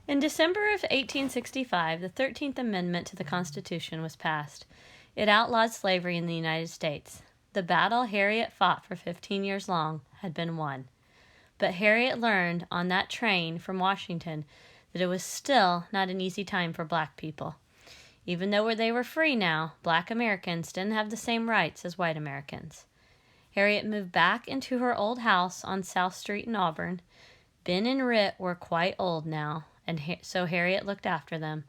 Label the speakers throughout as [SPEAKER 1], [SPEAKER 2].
[SPEAKER 1] In December of 1865, the 13th Amendment to the Constitution was passed. It outlawed slavery in the United States. The battle Harriet fought for 15 years long had been won. But Harriet learned on that train from Washington that it was still not an easy time for black people. Even though they were free now, black Americans didn't have the same rights as white Americans. Harriet moved back into her old house on South Street in Auburn. Ben and Rit were quite old now, and so Harriet looked after them.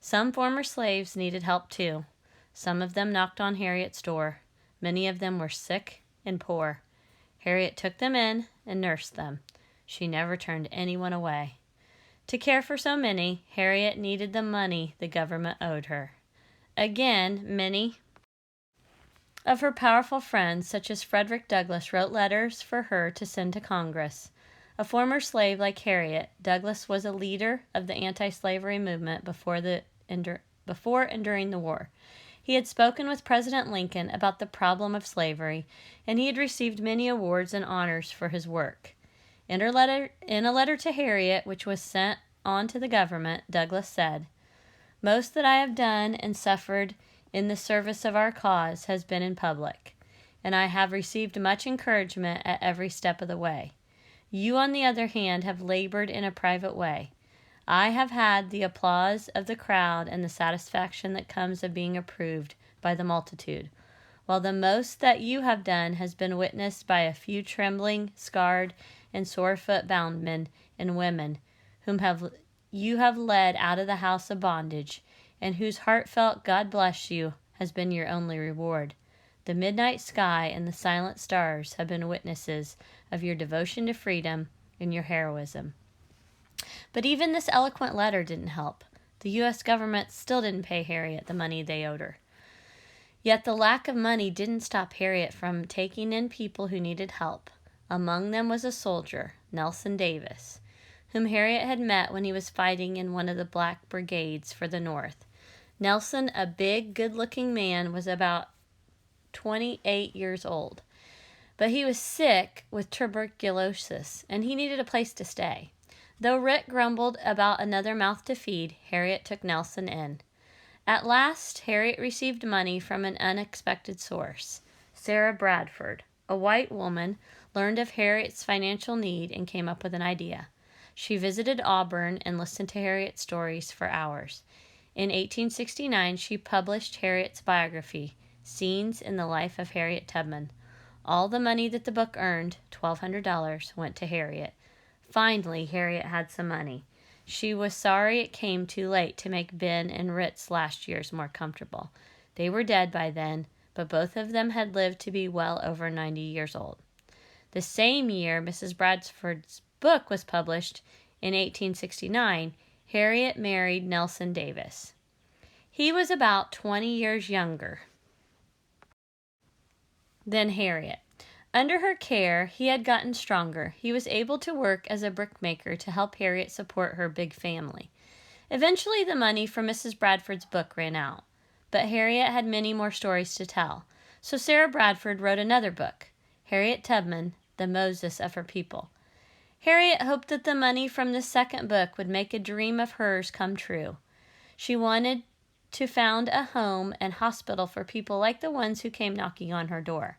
[SPEAKER 1] Some former slaves needed help too. Some of them knocked on Harriet's door. Many of them were sick and poor. Harriet took them in and nursed them. She never turned anyone away. To care for so many, Harriet needed the money the government owed her. Again, many of her powerful friends, such as Frederick Douglass, wrote letters for her to send to Congress. A former slave like Harriet, Douglass was a leader of the anti-slavery movement before and during the war. He had spoken with President Lincoln about the problem of slavery, and he had received many awards and honors for his work. In a letter to Harriet, which was sent on to the government, Douglass said, "Most that I have done and suffered in the service of our cause has been in public, and I have received much encouragement at every step of the way. You, on the other hand, have labored in a private way. I have had the applause of the crowd and the satisfaction that comes of being approved by the multitude, while the most that you have done has been witnessed by a few trembling, scarred, and sore-foot bound men and women whom you have led out of the house of bondage, and whose heartfelt God bless you has been your only reward. The midnight sky and the silent stars have been witnesses of your devotion to freedom and your heroism." But even this eloquent letter didn't help. The U.S. government still didn't pay Harriet the money they owed her. Yet the lack of money didn't stop Harriet from taking in people who needed help. Among them was a soldier, Nelson Davis, whom Harriet had met when he was fighting in one of the black brigades for the North. Nelson, a big, good-looking man, was about 28 years old. But he was sick with tuberculosis, and he needed a place to stay. Though Rit grumbled about another mouth to feed, Harriet took Nelson in. At last, Harriet received money from an unexpected source. Sarah Bradford, a white woman, learned of Harriet's financial need and came up with an idea. She visited Auburn and listened to Harriet's stories for hours. In 1869, she published Harriet's biography, Scenes in the Life of Harriet Tubman. All the money that the book earned, $1,200, went to Harriet. Finally, Harriet had some money. She was sorry it came too late to make Ben and Rit's last years more comfortable. They were dead by then, but both of them had lived to be well over 90 years old. The same year Mrs. Bradford's book was published, in 1869, Harriet married Nelson Davis. He was about 20 years younger than Harriet. Under her care, he had gotten stronger. He was able to work as a brickmaker to help Harriet support her big family. Eventually, the money from Mrs. Bradford's book ran out, but Harriet had many more stories to tell. So Sarah Bradford wrote another book, Harriet Tubman, the Moses of her people. Harriet hoped that the money from this second book would make a dream of hers come true. She wanted to found a home and hospital for people like the ones who came knocking on her door.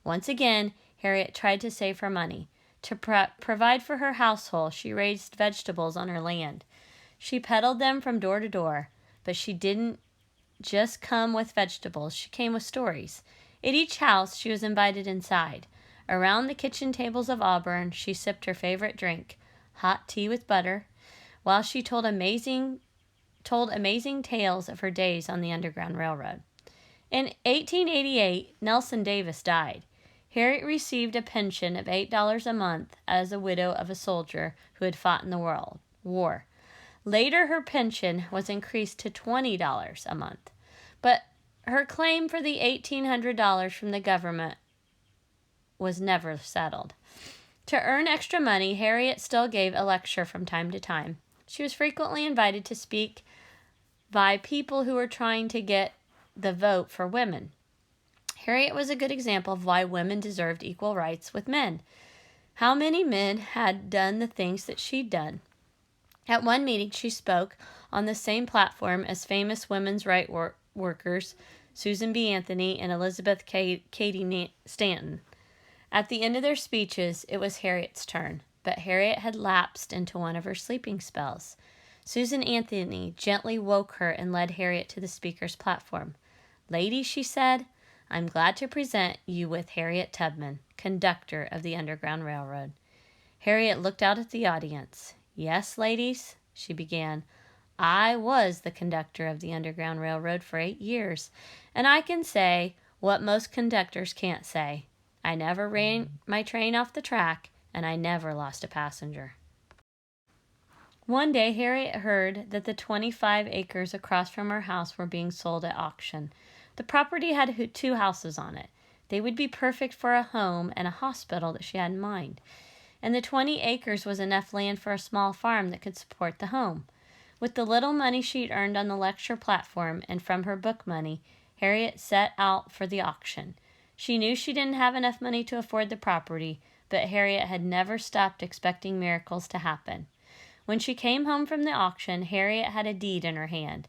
[SPEAKER 1] Once again, Harriet tried to save her money. To provide for her household, she raised vegetables on her land. She peddled them from door to door, but she didn't just come with vegetables. She came with stories. At each house, she was invited inside. Around the kitchen tables of Auburn, she sipped her favorite drink, hot tea with butter, while she told amazing tales of her days on the Underground Railroad. In 1888, Nelson Davis died. Harriet received a pension of $8 a month as a widow of a soldier who had fought in the war. Later, her pension was increased to $20 a month, but her claim for the $1,800 from the government was never settled. To earn extra money, Harriet still gave a lecture from time to time. She was frequently invited to speak by people who were trying to get the vote for women. Harriet was a good example of why women deserved equal rights with men. How many men had done the things that she'd done? At one meeting, she spoke on the same platform as famous women's rights workers Susan B. Anthony and Elizabeth Cady Stanton. At the end of their speeches, it was Harriet's turn, but Harriet had lapsed into one of her sleeping spells. Susan Anthony gently woke her and led Harriet to the speaker's platform. "Ladies," she said, "I'm glad to present you with Harriet Tubman, conductor of the Underground Railroad." Harriet looked out at the audience. "Yes, ladies," she began, "I was the conductor of the Underground Railroad for 8 years, and I can say what most conductors can't say. I never ran my train off the track, and I never lost a passenger." One day, Harriet heard that the 25 acres across from her house were being sold at auction. The property had 2 houses on it. They would be perfect for a home and a hospital that she had in mind. And the 20 acres was enough land for a small farm that could support the home. With the little money she'd earned on the lecture platform and from her book money, Harriet set out for the auction. She knew she didn't have enough money to afford the property, but Harriet had never stopped expecting miracles to happen. When she came home from the auction, Harriet had a deed in her hand.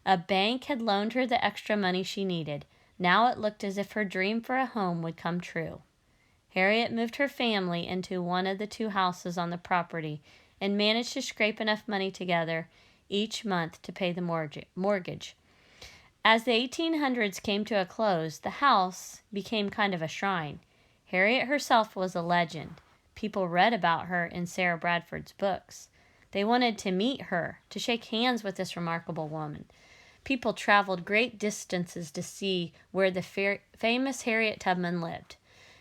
[SPEAKER 1] A bank had loaned her the extra money she needed. Now it looked as if her dream for a home would come true. Harriet moved her family into one of the 2 houses on the property and managed to scrape enough money together each month to pay the mortgage. As the 1800s came to a close, the house became kind of a shrine. Harriet herself was a legend. People read about her in Sarah Bradford's books. They wanted to meet her, to shake hands with this remarkable woman. People traveled great distances to see where the famous Harriet Tubman lived.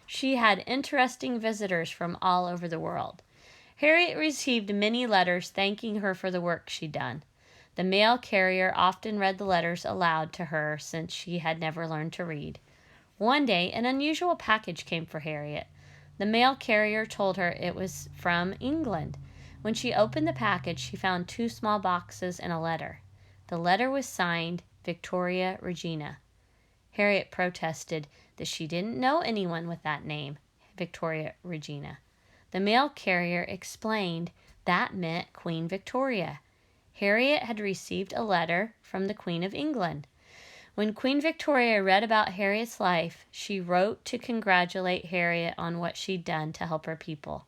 [SPEAKER 1] She had interesting visitors from all over the world. Harriet received many letters thanking her for the work she'd done. The mail carrier often read the letters aloud to her since she had never learned to read. One day, an unusual package came for Harriet. The mail carrier told her it was from England. When she opened the package, she found 2 small boxes and a letter. The letter was signed Victoria Regina. Harriet protested that she didn't know anyone with that name, Victoria Regina. The mail carrier explained that meant Queen Victoria. Harriet had received a letter from the Queen of England. When Queen Victoria read about Harriet's life, she wrote to congratulate Harriet on what she'd done to help her people.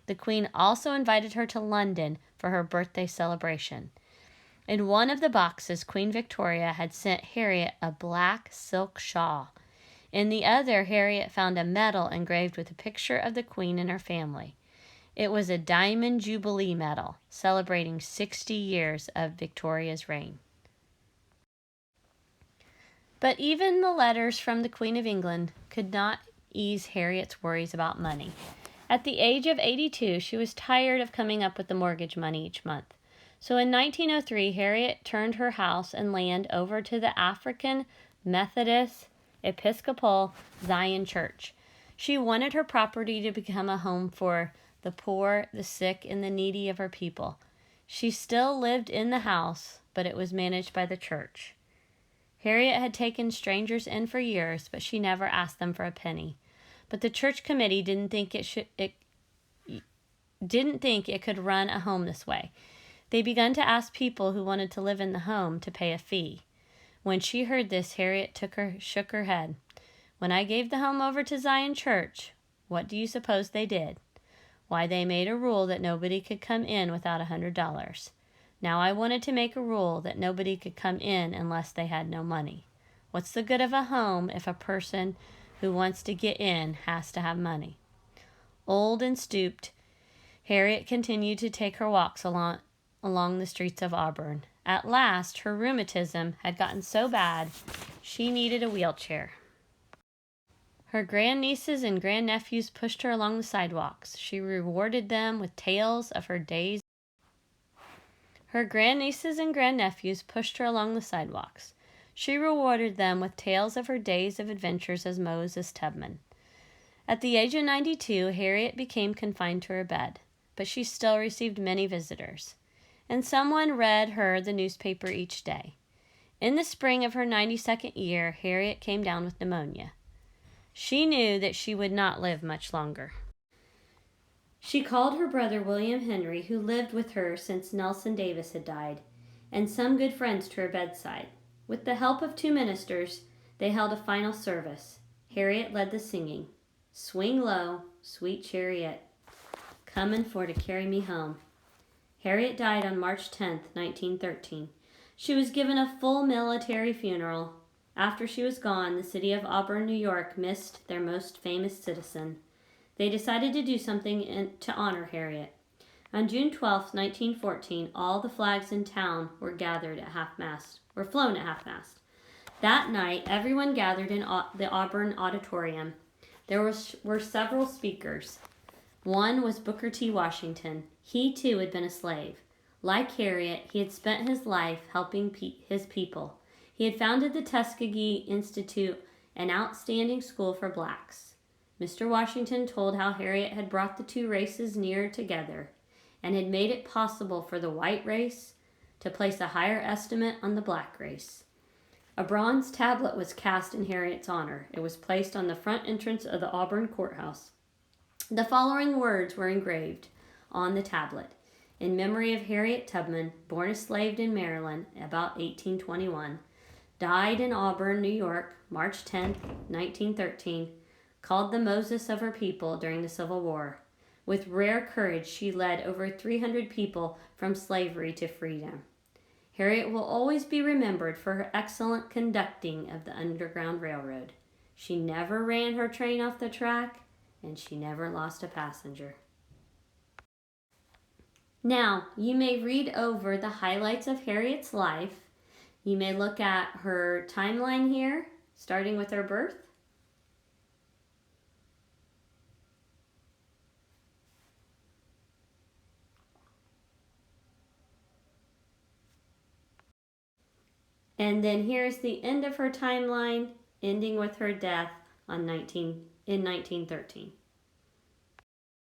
[SPEAKER 1] The Queen also invited her to London for her birthday celebration. In one of the boxes, Queen Victoria had sent Harriet a black silk shawl. In the other, Harriet found a medal engraved with a picture of the Queen and her family. It was a Diamond Jubilee medal, celebrating 60 years of Victoria's reign. But even the letters from the Queen of England could not ease Harriet's worries about money. At the age of 82, she was tired of coming up with the mortgage money each month. So in 1903, Harriet turned her house and land over to the African Methodist Episcopal Zion Church. She wanted her property to become a home for the poor, the sick, and the needy of her people. She still lived in the house, but it was managed by the church. Harriet had taken strangers in for years, but she never asked them for a penny. But the church committee didn't think it could run a home this way. They began to ask people who wanted to live in the home to pay a fee. When she heard this, Harriet shook her head. "When I gave the home over to Zion Church, what do you suppose they did? Why, they made a rule that nobody could come in without $100. Now I wanted to make a rule that nobody could come in unless they had no money. What's the good of a home if a person who wants to get in has to have money?" Old and stooped, Harriet continued to take her walks along the streets of Auburn. At last, her rheumatism had gotten so bad she needed a wheelchair. Her grandnieces and grandnephews pushed her along the sidewalks. She rewarded them with tales of her days. Her grandnieces and grandnephews pushed her along the sidewalks. She rewarded them with tales of her days of adventures as Moses Tubman. At the age of 92, Harriet became confined to her bed, but she still received many visitors, and someone read her the newspaper each day. In the spring of her 92nd year, Harriet came down with pneumonia. She knew that she would not live much longer. She called her brother William Henry, who lived with her since Nelson Davis had died, and some good friends to her bedside. With the help of 2 ministers, they held a final service. Harriet led the singing. Swing low, sweet chariot, comin' for to carry me home. Harriet died on March 10th, 1913. She was given a full military funeral. After she was gone, the city of Auburn, New York, missed their most famous citizen. They decided to do something to honor Harriet. On June 12, 1914, all the flags in town were flown at half-mast. That night, everyone gathered in the Auburn Auditorium. There were several speakers. One was Booker T. Washington. He, too, had been a slave. Like Harriet, he had spent his life helping his people. He had founded the Tuskegee Institute, an outstanding school for blacks. Mr. Washington told how Harriet had brought the 2 races nearer together and had made it possible for the white race to place a higher estimate on the black race. A bronze tablet was cast in Harriet's honor. It was placed on the front entrance of the Auburn courthouse. The following words were engraved on the tablet. In memory of Harriet Tubman, born a slave in Maryland about 1821, died in Auburn, New York, March 10, 1913, called the Moses of her people during the Civil War. With rare courage, she led over 300 people from slavery to freedom. Harriet will always be remembered for her excellent conducting of the Underground Railroad. She never ran her train off the track, and she never lost a passenger. Now, you may read over the highlights of Harriet's life. You may look at her timeline here, starting with her birth. And then here's the end of her timeline, ending with her death in 1913.